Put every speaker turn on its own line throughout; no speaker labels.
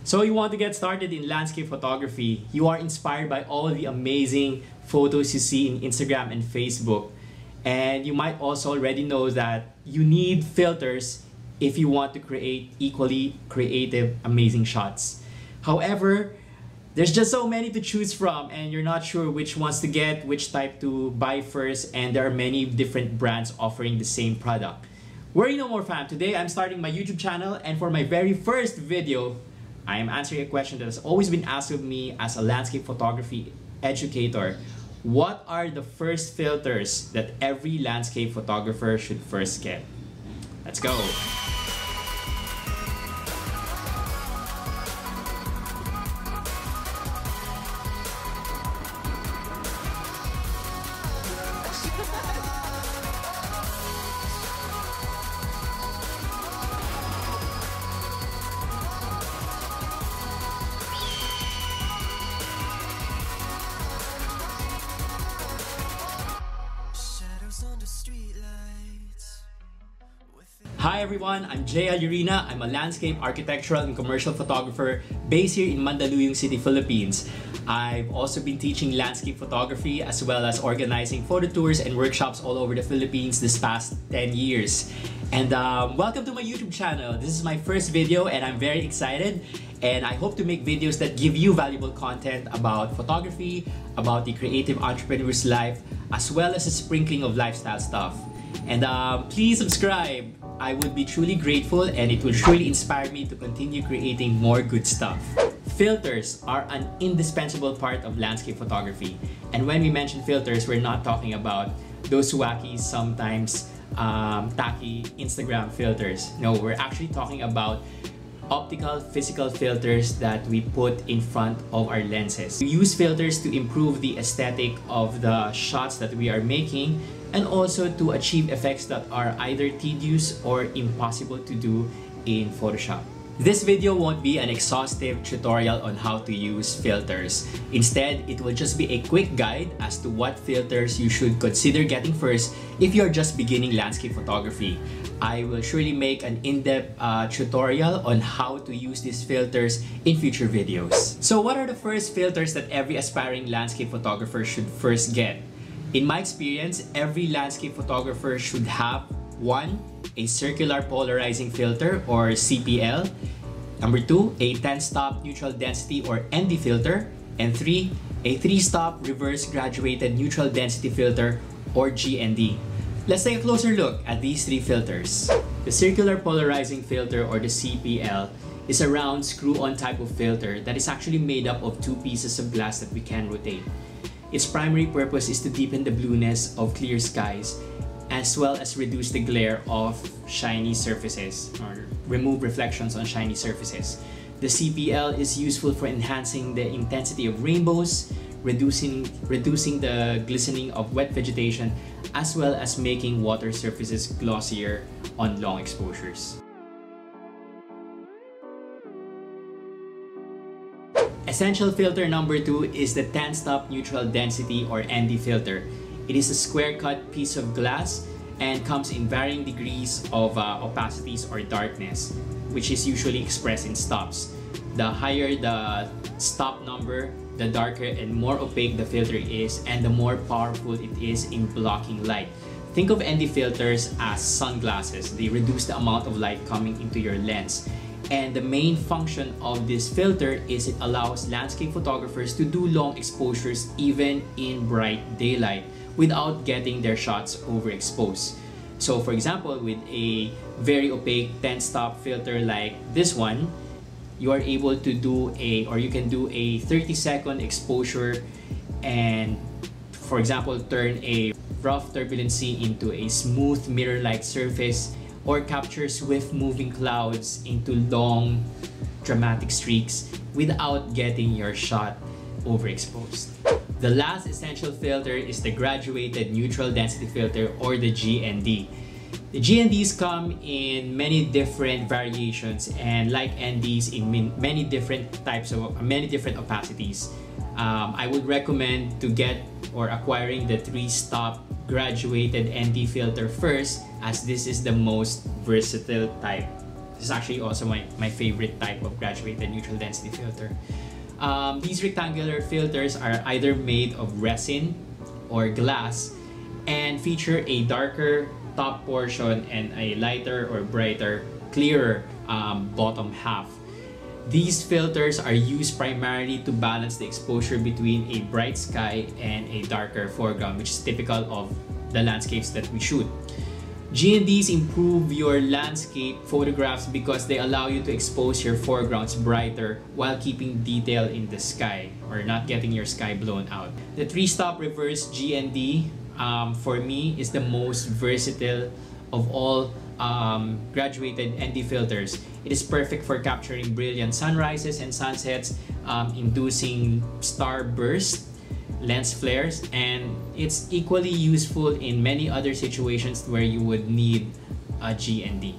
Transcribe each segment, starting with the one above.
So you want to get started in landscape photography. You are inspired by all the amazing photos you see in Instagram and Facebook. And you might also already know that you need filters if you want to create equally creative, amazing shots. However, there's just so many to choose from and you're not sure which ones to get, which type to buy first, and there are many different brands offering the same product. Worry no more, fam. Today I'm starting my YouTube channel, and for my very first video, I am answering a question that has always been asked of me as a landscape photography educator. What are the first filters that every landscape photographer should first get? Let's go! Hi everyone, I'm Jallorina. I'm a landscape, architectural, and commercial photographer based here in Mandaluyong City, Philippines. I've also been teaching landscape photography as well as organizing photo tours and workshops all over the Philippines this past 10 years. And welcome to my YouTube channel. This is my first video and I'm very excited. And I hope to make videos that give you valuable content about photography, about the creative entrepreneur's life, as well as a sprinkling of lifestyle stuff. And please subscribe. I would be truly grateful and it will surely inspire me to continue creating more good stuff. Filters are an indispensable part of landscape photography. And when we mention filters, we're not talking about those wacky, sometimes tacky Instagram filters. No, we're actually talking about optical, physical filters that we put in front of our lenses. We use filters to improve the aesthetic of the shots that we are making, and also to achieve effects that are either tedious or impossible to do in Photoshop. This video won't be an exhaustive tutorial on how to use filters. Instead, it will just be a quick guide as to what filters you should consider getting first if you're just beginning landscape photography. I will surely make an in-depth tutorial on how to use these filters in future videos. So what are the first filters that every aspiring landscape photographer should first get? In my experience, every landscape photographer should have 1. A circular polarizing filter or CPL. Number 2, a 10-stop neutral density or ND filter. And 3, a 3-stop reverse graduated neutral density filter or GND. Let's take a closer look at these 3 filters. The circular polarizing filter or the CPL is a round screw-on type of filter that is actually made up of 2 pieces of glass that we can rotate. Its primary purpose is to deepen the blueness of clear skies as well as reduce the glare of shiny surfaces or remove reflections on shiny surfaces. The CPL is useful for enhancing the intensity of rainbows, reducing the glistening of wet vegetation, as well as making water surfaces glossier on long exposures. Essential filter number 2 is the 10-stop neutral density or ND filter. It is a square-cut piece of glass and comes in varying degrees of opacities or darkness, which is usually expressed in stops. The higher the stop number, the darker and more opaque the filter is, and the more powerful it is in blocking light. Think of ND filters as sunglasses. They reduce the amount of light coming into your lens. And the main function of this filter is it allows landscape photographers to do long exposures even in bright daylight without getting their shots overexposed. So for example, with a very opaque 10-stop filter like this one, you are able to do you can do a 30-second exposure and, for example, turn a rough turbulent scene into a smooth mirror-like surface, or capture swift moving clouds into long dramatic streaks without getting your shot overexposed. The last essential filter is the graduated neutral density filter or the GND. The GNDs come in many different variations and like NDs in many different opacities. I would recommend to get or acquiring the 3-stop graduated ND filter first, as this is the most versatile type. This is actually also my favorite type of graduated neutral density filter. These rectangular filters are either made of resin or glass and feature a darker top portion and a lighter or brighter, clearer bottom half. These filters are used primarily to balance the exposure between a bright sky and a darker foreground, which is typical of the landscapes that we shoot. G&Ds improve your landscape photographs because they allow you to expose your foregrounds brighter while keeping detail in the sky or not getting your sky blown out. The 3-stop reverse G&D for me is the most versatile of all graduated ND filters. It is perfect for capturing brilliant sunrises and sunsets, inducing starburst, lens flares, and it's equally useful in many other situations where you would need a G&D.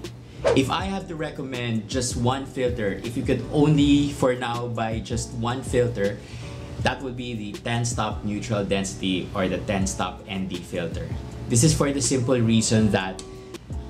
If I have to recommend just one filter, if you could only for now buy just one filter, that would be the 10-stop neutral density or the 10-stop ND filter. This is for the simple reason that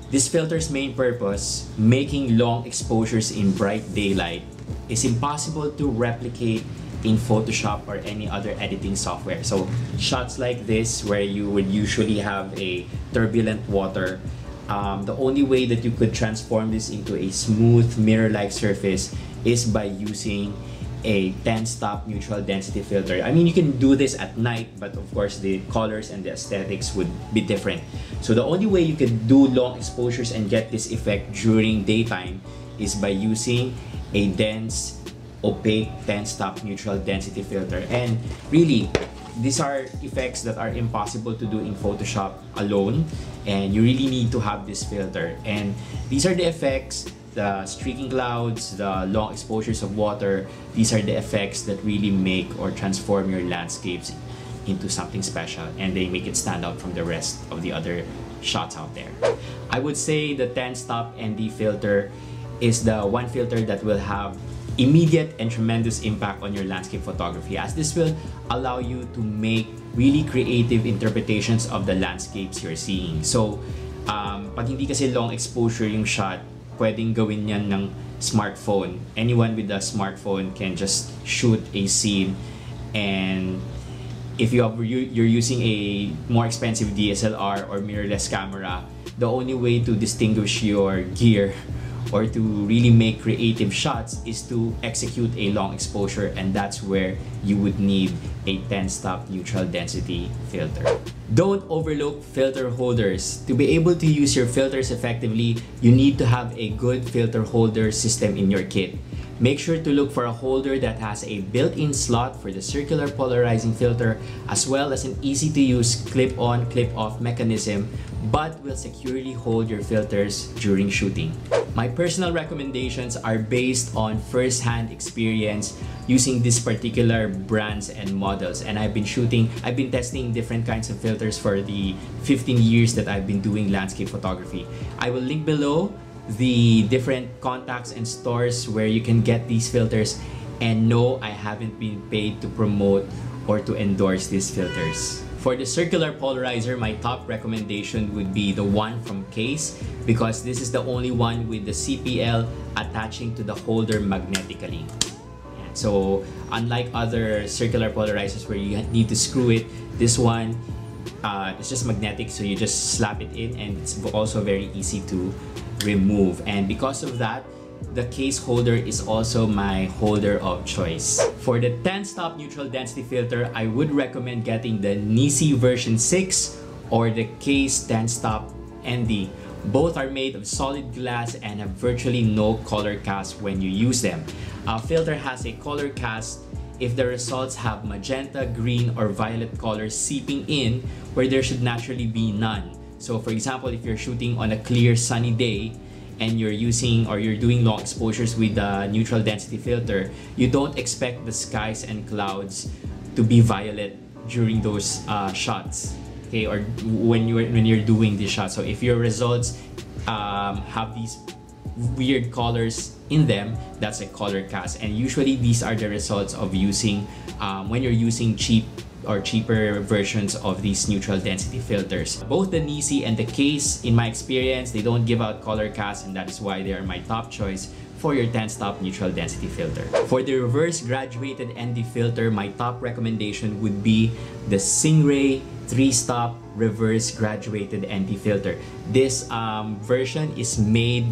this filter's main purpose, making long exposures in bright daylight, is impossible to replicate in Photoshop or any other editing software. So shots like this where you would usually have a turbulent water, the only way that you could transform this into a smooth mirror-like surface is by using a 10-stop neutral density filter. I mean, you can do this at night, but of course the colors and the aesthetics would be different. So the only way you can do long exposures and get this effect during daytime is by using a dense, opaque 10-stop neutral density filter. And really, these are effects that are impossible to do in Photoshop alone, and you really need to have this filter. And these are the effects, the streaking clouds, the long exposures of water. These are the effects that really make or transform your landscapes into something special, and they make it stand out from the rest of the other shots out there. I would say the 10-stop ND filter is the one filter that will have immediate and tremendous impact on your landscape photography, as this will allow you to make really creative interpretations of the landscapes you're seeing. So pag hindi kasi long exposure yung shot, pwedeng gawin yan ng smartphone. Anyone with a smartphone can just shoot a scene, and if you're using a more expensive DSLR or mirrorless camera, the only way to distinguish your gear or to really make creative shots is to execute a long exposure, and that's where you would need a 10-stop neutral density filter. Don't overlook filter holders. To be able to use your filters effectively, you need to have a good filter holder system in your kit. Make sure to look for a holder that has a built-in slot for the circular polarizing filter, as well as an easy-to-use clip-on, clip-off mechanism, but will securely hold your filters during shooting. My personal recommendations are based on first-hand experience using these particular brands and models, and I've been testing different kinds of filters for the 15 years that I've been doing landscape photography. I will link below the different contacts and stores where you can get these filters, and no, I haven't been paid to promote or to endorse these filters. For the circular polarizer, my top recommendation would be the one from KASE, because this is the only one with the CPL attaching to the holder magnetically. So unlike other circular polarizers where you need to screw it, this one it's just magnetic, so you just slap it in, and it's also very easy to remove. And because of that, the KASE holder is also my holder of choice. For the 10-stop neutral density filter, I would recommend getting the NISI version 6 or the KASE 10-stop ND. Both are made of solid glass and have virtually no color cast when you use them. A filter has a color cast if the results have magenta, green, or violet colors seeping in where there should naturally be none. So for example, if you're shooting on a clear sunny day and you're using or you're doing long exposures with the neutral density filter, you don't expect the skies and clouds to be violet during those shots, okay, or when you're doing the shot. So if your results have these weird colors in them, that's a color cast, and usually these are the results of using when you're using cheap or cheaper versions of these neutral density filters. Both the NISI and the KASE, in my experience, they don't give out color cast, and that is why they are my top choice for your 10-stop neutral density filter. For the reverse graduated ND filter, my top recommendation would be the Stingray 3-stop reverse graduated ND filter. This version is made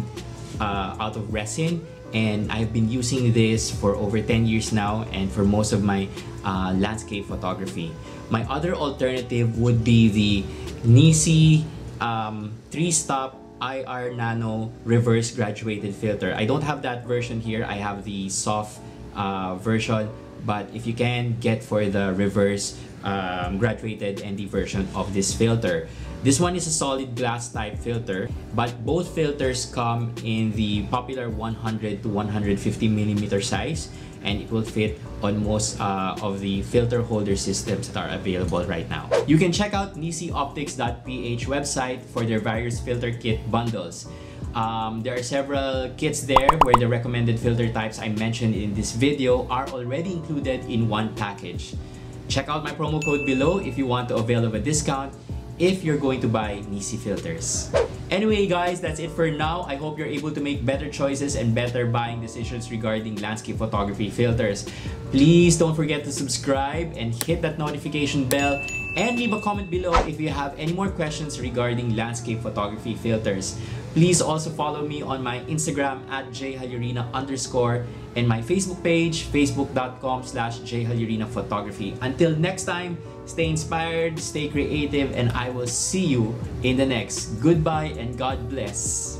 out of resin, and I've been using this for over 10 years now and for most of my landscape photography. My other alternative would be the NISI 3-stop IR Nano reverse graduated filter. I don't have that version here. I have the soft version, but if you can, get for the reverse graduated ND version of this filter. This one is a solid glass type filter, but both filters come in the popular 100 to 150 millimeter size, and it will fit on most of the filter holder systems that are available right now. You can check out nisioptics.ph website for their various filter kit bundles. There are several kits there where the recommended filter types I mentioned in this video are already included in one package. Check out my promo code below if you want to avail of a discount if you're going to buy NISI filters. Anyway guys, that's it for now. I hope you're able to make better choices and better buying decisions regarding landscape photography filters. Please don't forget to subscribe and hit that notification bell, and leave a comment below if you have any more questions regarding landscape photography filters. Please also follow me on my Instagram at jallorina_ and my Facebook page, facebook.com/jallorinaphotography. Until next time, stay inspired, stay creative, and I will see you in the next. Goodbye and God bless.